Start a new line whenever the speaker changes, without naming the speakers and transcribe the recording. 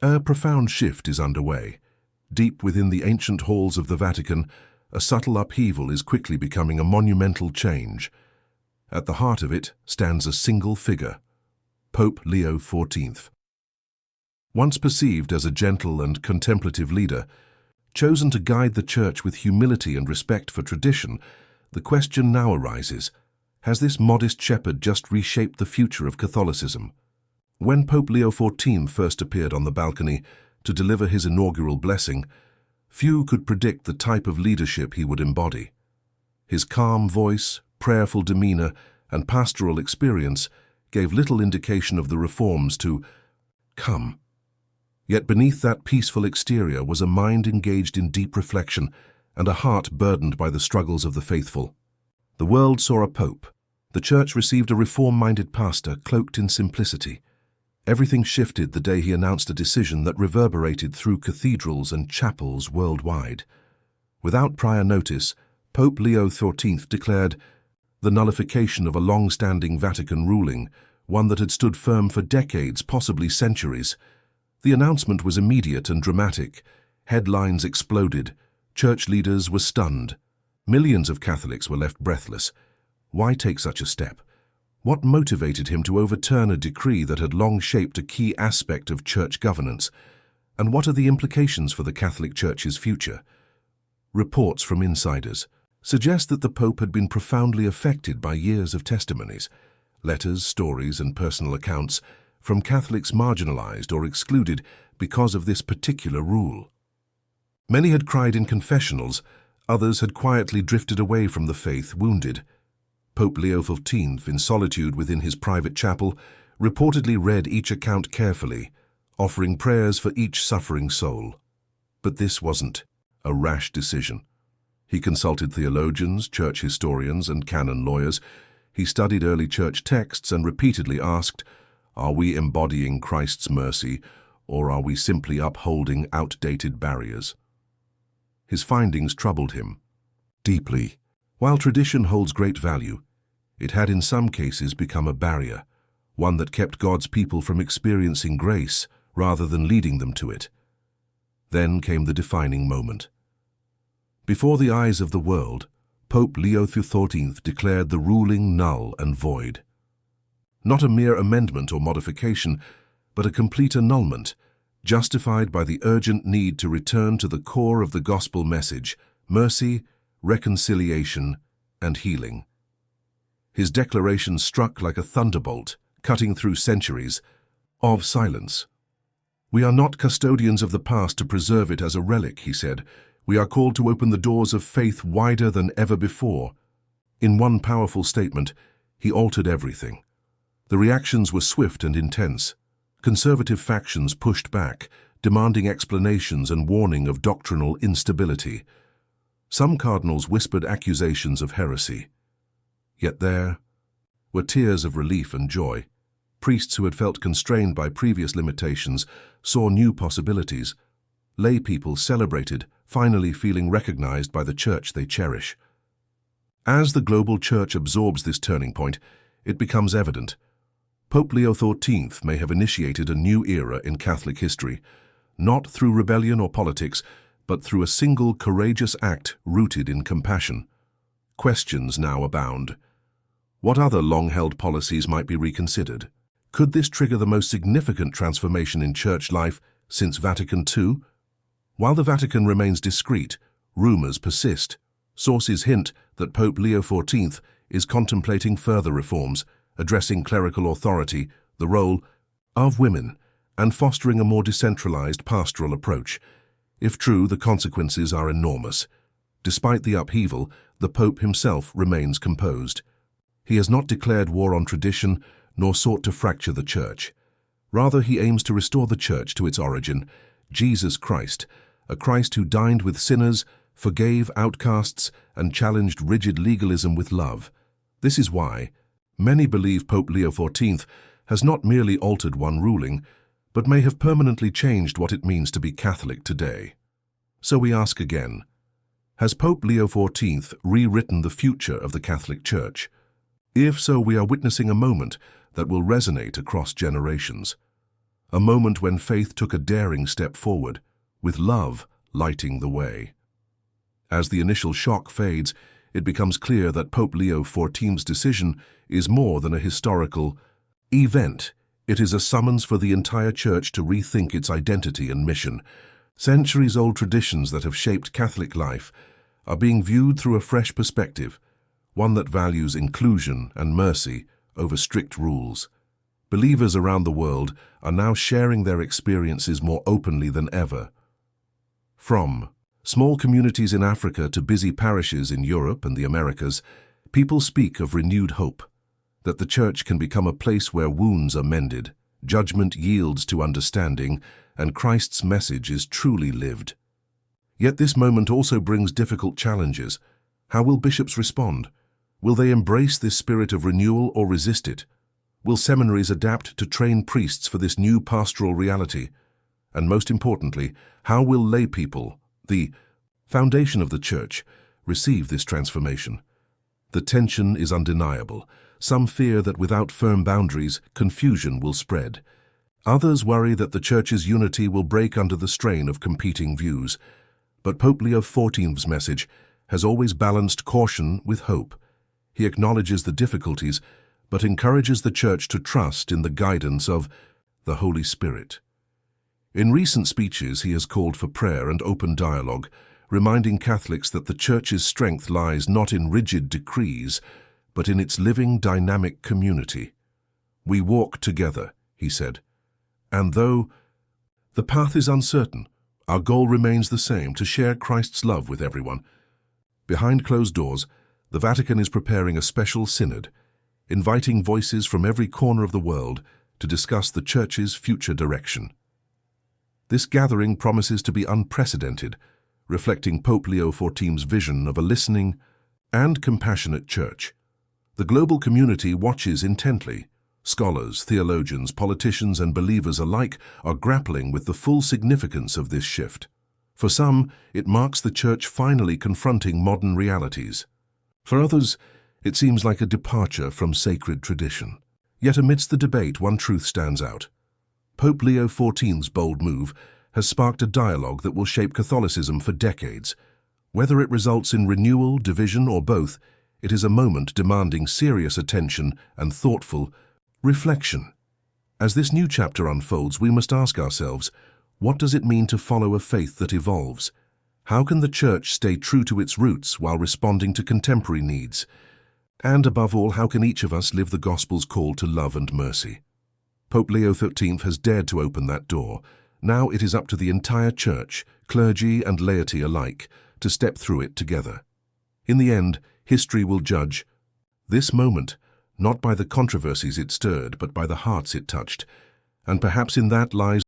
A profound shift is underway. Deep within the ancient halls of the Vatican, a subtle upheaval is quickly becoming a monumental change. At the heart of it stands a single figure, Pope Leo XIV. Once perceived as a gentle and contemplative leader, chosen to guide the Church with humility and respect for tradition, the question now arises, has this modest shepherd just reshaped the future of Catholicism? When Pope Leo XIV first appeared on the balcony to deliver his inaugural blessing, few could predict the type of leadership he would embody. His calm voice, prayerful demeanor, and pastoral experience gave little indication of the reforms to come. Yet beneath that peaceful exterior was a mind engaged in deep reflection and a heart burdened by the struggles of the faithful. The world saw a pope. The Church received a reform-minded pastor cloaked in simplicity. Everything shifted the day he announced a decision that reverberated through cathedrals and chapels worldwide. Without prior notice, Pope Leo XIV declared the nullification of a long-standing Vatican ruling, one that had stood firm for decades, possibly centuries. The announcement was immediate and dramatic. Headlines exploded. Church leaders were stunned. Millions of Catholics were left breathless. Why take such a step? What motivated him to overturn a decree that had long shaped a key aspect of church governance? And what are the implications for the Catholic Church's future? Reports from insiders suggest that the Pope had been profoundly affected by years of testimonies, letters, stories, and personal accounts from Catholics marginalized or excluded because of this particular rule. Many had cried in confessionals, others had quietly drifted away from the faith, wounded. Pope Leo XIV, in solitude within his private chapel, reportedly read each account carefully, offering prayers for each suffering soul. But this wasn't a rash decision. He consulted theologians, church historians, and canon lawyers. He studied early church texts and repeatedly asked, "Are we embodying Christ's mercy, or are we simply upholding outdated barriers?" His findings troubled him deeply. While tradition holds great value, it had in some cases become a barrier, one that kept God's people from experiencing grace rather than leading them to it. Then came the defining moment. Before the eyes of the world, Pope Leo XIV declared the ruling null and void. Not a mere amendment or modification, but a complete annulment, justified by the urgent need to return to the core of the gospel message, mercy, reconciliation, and healing. His declaration struck like a thunderbolt, cutting through centuries of silence. "We are not custodians of the past to preserve it as a relic," he said. "We are called to open the doors of faith wider than ever before." In one powerful statement, he altered everything. The reactions were swift and intense. Conservative factions pushed back, demanding explanations and warning of doctrinal instability. Some cardinals whispered accusations of heresy. Yet there were tears of relief and joy. Priests who had felt constrained by previous limitations saw new possibilities. Lay people celebrated, finally feeling recognized by the church they cherish. As the global church absorbs this turning point, it becomes evident. Pope Leo XIV may have initiated a new era in Catholic history, not through rebellion or politics, but through a single courageous act rooted in compassion. Questions now abound. What other long-held policies might be reconsidered? Could this trigger the most significant transformation in church life since Vatican II? While the Vatican remains discreet, rumors persist. Sources hint that Pope Leo XIV is contemplating further reforms, addressing clerical authority, the role of women, and fostering a more decentralized pastoral approach. If true, the consequences are enormous. Despite the upheaval, the Pope himself remains composed. He has not declared war on tradition, nor sought to fracture the Church. Rather, he aims to restore the Church to its origin, Jesus Christ, a Christ who dined with sinners, forgave outcasts, and challenged rigid legalism with love. This is why many believe Pope Leo XIV has not merely altered one ruling, but may have permanently changed what it means to be Catholic today. So we ask again, has Pope Leo XIV rewritten the future of the Catholic Church? If so, we are witnessing a moment that will resonate across generations. a moment when faith took a daring step forward, with love lighting the way. As the initial shock fades, it becomes clear that Pope Leo XIV's decision is more than a historical event. It is a summons for the entire Church to rethink its identity and mission. Centuries-old traditions that have shaped Catholic life are being viewed through a fresh perspective, one that values inclusion and mercy over strict rules. Believers around the world are now sharing their experiences more openly than ever. From small communities in Africa to busy parishes in Europe and the Americas, people speak of renewed hope, that the Church can become a place where wounds are mended, judgment yields to understanding, and Christ's message is truly lived. Yet this moment also brings difficult challenges. How will bishops respond? Will they embrace this spirit of renewal or resist it? Will seminaries adapt to train priests for this new pastoral reality? And most importantly, how will lay people, the foundation of the Church, receive this transformation? The tension is undeniable. Some fear that without firm boundaries, confusion will spread. Others worry that the Church's unity will break under the strain of competing views. But Pope Leo XIV's message has always balanced caution with hope. He acknowledges the difficulties, but encourages the Church to trust in the guidance of the Holy Spirit. In recent speeches, he has called for prayer and open dialogue, reminding Catholics that the Church's strength lies not in rigid decrees, but in its living, dynamic community. "We walk together," he said, "and though the path is uncertain, our goal remains the same, to share Christ's love with everyone." Behind closed doors, the Vatican is preparing a special synod, inviting voices from every corner of the world to discuss the Church's future direction. This gathering promises to be unprecedented, reflecting Pope Leo XIV's vision of a listening and compassionate Church. The global community watches intently. Scholars, theologians, politicians, and believers alike are grappling with the full significance of this shift. For some, it marks the Church finally confronting modern realities. For others, it seems like a departure from sacred tradition. Yet amidst the debate, one truth stands out. Pope Leo XIV's bold move has sparked a dialogue that will shape Catholicism for decades. Whether it results in renewal, division, or both, it is a moment demanding serious attention and thoughtful reflection. As this new chapter unfolds, we must ask ourselves, what does it mean to follow a faith that evolves? How can the Church stay true to its roots while responding to contemporary needs? And above all, how can each of us live the Gospel's call to love and mercy? Pope Leo XIV has dared to open that door. Now it is up to the entire Church, clergy and laity alike, to step through it together. In the end, history will judge this moment, not by the controversies it stirred, but by the hearts it touched. And perhaps in that lies